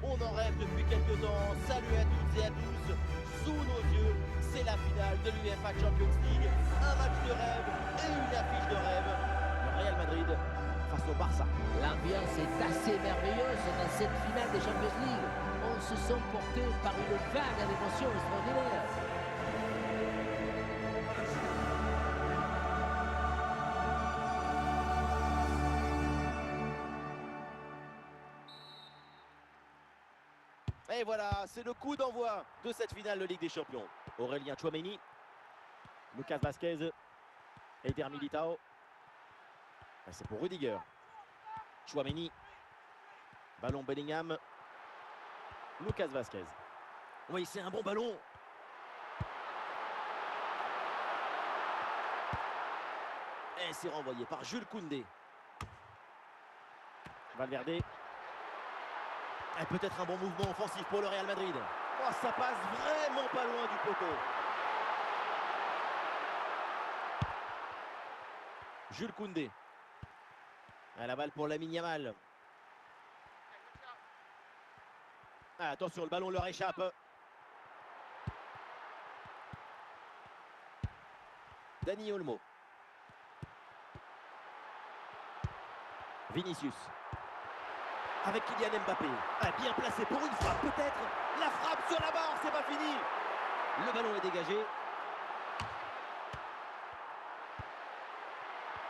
On en rêve depuis quelques temps. Salut à toutes et à tous. Sous nos yeux, c'est la finale de l'UEFA Champions League. Un match de rêve et une affiche de rêve. Le Real Madrid face au Barça. L'ambiance est assez merveilleuse dans cette finale des Champions League. On se sent porté par une vague d'émotions extraordinaires. Et voilà, c'est le coup d'envoi de cette finale de Ligue des Champions. Aurélien Tchouaméni, Lucas Vazquez, Eder Militao. C'est pour Rudiger. Tchouaméni, ballon Bellingham, Lucas Vazquez. Oui, c'est un bon ballon. Et c'est renvoyé par Jules Koundé. Valverde. Et peut-être un bon mouvement offensif pour le Real Madrid. Oh, ça passe vraiment pas loin du poteau. Jules Koundé. À la balle pour Lamine Yamal. Ah, attention, le ballon leur échappe. Dani Olmo. Vinicius. Avec Kylian Mbappé. Ah, bien placé pour une frappe peut-être. La frappe sur la barre, c'est pas fini. Le ballon est dégagé.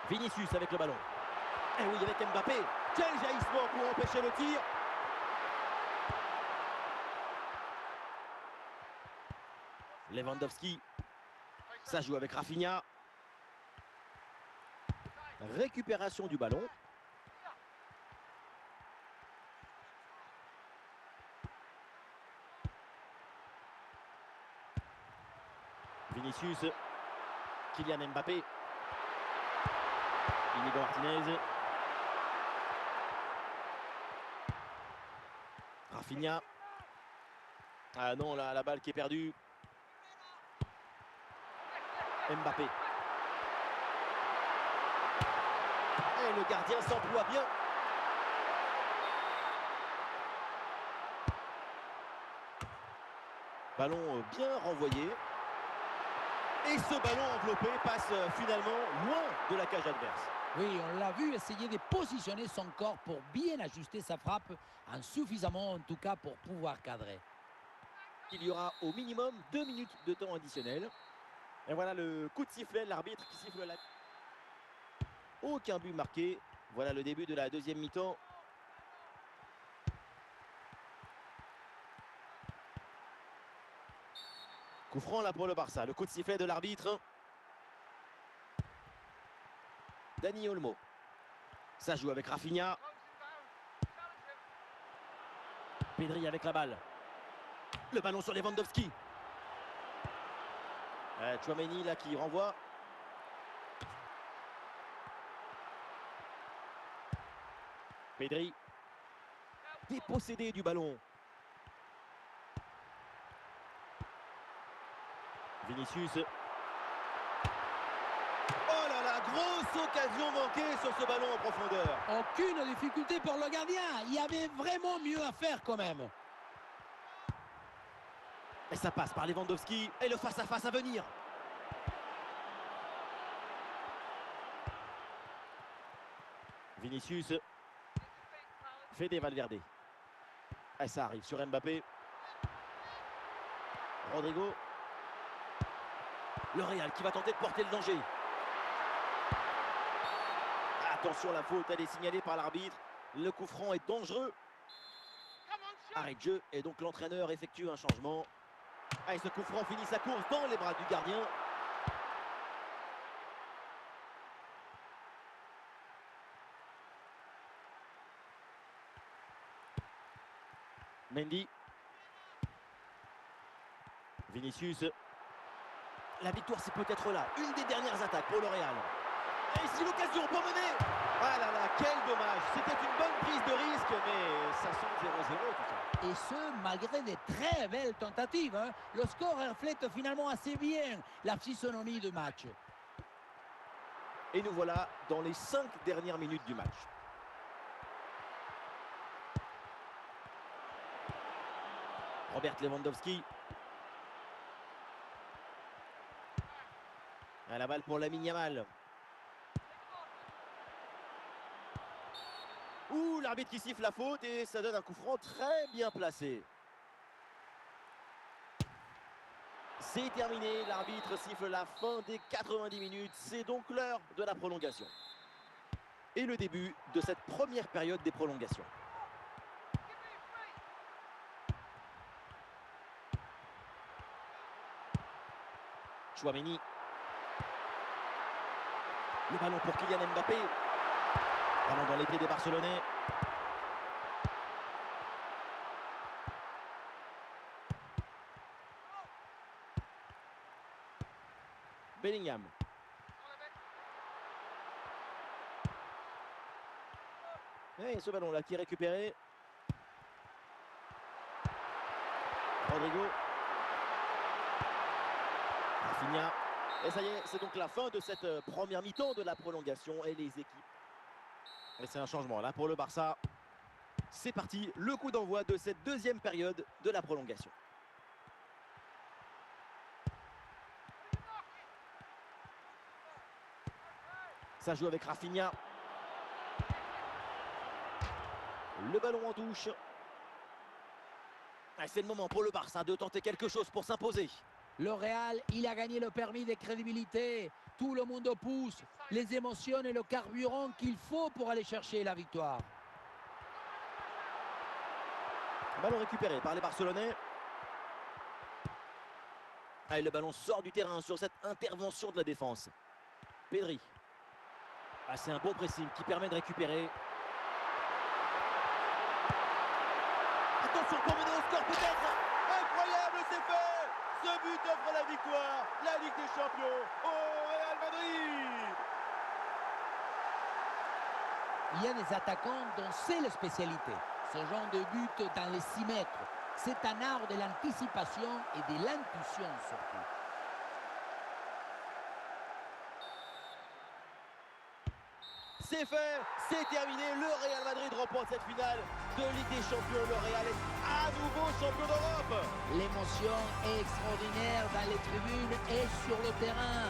Vinicius avec le ballon. Et oui, avec Mbappé. Quel jaillissement pour empêcher le tir. Lewandowski. Ça joue avec Rafinha. Récupération du ballon. Vinicius. Kylian Mbappé. Inigo Martinez. Rafinha. Ah non, là, la balle qui est perdue. Mbappé. Et le gardien s'emploie bien. Ballon bien renvoyé. Et ce ballon enveloppé passe finalement loin de la cage adverse. Oui, on l'a vu essayer de positionner son corps pour bien ajuster sa frappe, en suffisamment en tout cas pour pouvoir cadrer. Il y aura au minimum 2 minutes de temps additionnel. Et voilà le coup de sifflet, l'arbitre qui siffle la... Aucun but marqué. Voilà le début de la deuxième mi-temps. Coup franc là pour le Barça. Le coup de sifflet de l'arbitre. Dani Olmo. Ça joue avec Rafinha. Pedri avec la balle. Le ballon sur Lewandowski. Tchouaméni là qui renvoie. Pedri. Dépossédé du ballon. Vinicius. Oh là là, grosse occasion manquée sur ce ballon en profondeur. Aucune difficulté pour le gardien. Il y avait vraiment mieux à faire quand même. Et ça passe par Lewandowski. Et le face-à-face à venir. Vinicius. Fede Valverde. Et ça arrive sur Mbappé. Rodrigo. Le Real qui va tenter de porter le danger. Attention, la faute, elle est signalée par l'arbitre. Le coup franc est dangereux. Arrêt de jeu et donc l'entraîneur effectue un changement. Et ce coup franc finit sa course dans les bras du gardien. Mendy. Vinicius. La victoire, c'est peut-être là. Une des dernières attaques pour le Real. Et ici l'occasion pour mener. Ah là là, quel dommage. C'était une bonne prise de risque, mais ça semble 0-0 tout ça. Et ce, malgré des très belles tentatives. Le score reflète finalement assez bien la physionomie du match. Et nous voilà dans les 5 dernières minutes du match. Robert Lewandowski. À la balle pour Lamine Yamal. Ouh, l'arbitre qui siffle la faute et ça donne un coup franc très bien placé. C'est terminé, l'arbitre siffle la fin des 90 minutes. C'est donc l'heure de la prolongation. Et le début de cette première période des prolongations. Tchouaméni. Le ballon pour Kylian Mbappé. Ballon dans les pieds des Barcelonais. Bellingham. Et ce ballon-là qui est récupéré. Rodrigo. Rafinha. Et ça y est, c'est donc la fin de cette première mi-temps de la prolongation et les équipes. Et c'est un changement là pour le Barça. C'est parti, le coup d'envoi de cette deuxième période de la prolongation. Ça joue avec Rafinha. Le ballon en touche. C'est le moment pour le Barça de tenter quelque chose pour s'imposer. Le Real, il a gagné le permis de crédibilité. Tout le monde pousse les émotions et le carburant qu'il faut pour aller chercher la victoire. Ballon récupéré par les Barcelonais. Et le ballon sort du terrain sur cette intervention de la défense. Pedri. C'est un bon pressing qui permet de récupérer. Attention pour mener au score peut-être. Incroyable, c'est fait. Ce but offre la victoire. La Ligue des Champions au Real Madrid. Il y a des attaquants dont c'est la spécialité. Ce genre de but dans les 6 mètres. C'est un art de l'anticipation et de l'intuition surtout. C'est fait, c'est terminé. Le Real Madrid remporte cette finale de Ligue des Champions. Le Real est à nouveau champion d'Europe. L'émotion est extraordinaire dans les tribunes et sur le terrain.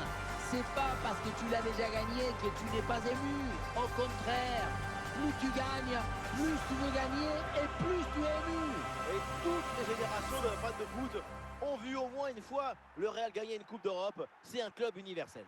C'est pas parce que tu l'as déjà gagné que tu n'es pas ému. Au contraire, plus tu gagnes, plus tu veux gagner et plus tu es ému. Et toutes les générations de fans de foot ont vu au moins une fois le Real gagner une Coupe d'Europe. C'est un club universel.